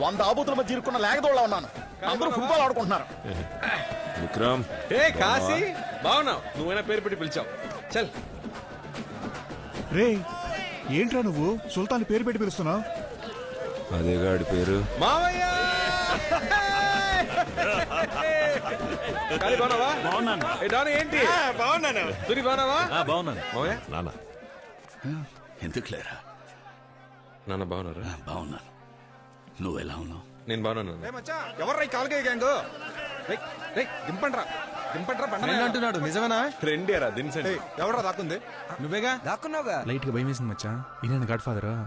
100 ఆబూతుల మధ్య ఇరుక్కున్న లేకదోళ్ళ ఉన్నాను. అందరూ ఫుట్బాల్ ఆడుకుంటున్నారు. విక్రమ్ ఏ కాశీ బాగున్నావు, నువ్వైనా పేరు పెట్టి పిలిచావు. చల్ రే ఏంట్రా నువ్వు సుల్తాన్ పేరు పెట్టి పిలుస్తున్నావు? అదే గాడి పేరు. మావయ్య కాళీ బాగున్నావా? బాగున్నాను. ఏ డాను ఏంటి బాగున్నాను. తురి బాగున్నావా? బాగున్నాను. మావయ్య నాన్న ఎందుకు లేరా? నాన్న బాగున్నారా? బాగున్నాను. నువ్వెలా ఉన్నావు? నేను బాగున్నాను. ఎవర్రా కాలుకే గ్యాంగ్? దింపండ్రా దింపండ్రా బండ అంటున్నాడు నిజమేనా? రెండేరా దించండి. ఎవడ్రా దాక్కుంది? నువ్వేగా దాక్కున్నావుగా. లైట్ గా భయం వేసింది మచ్చా. ఈయన గాడ్ ఫాదరా?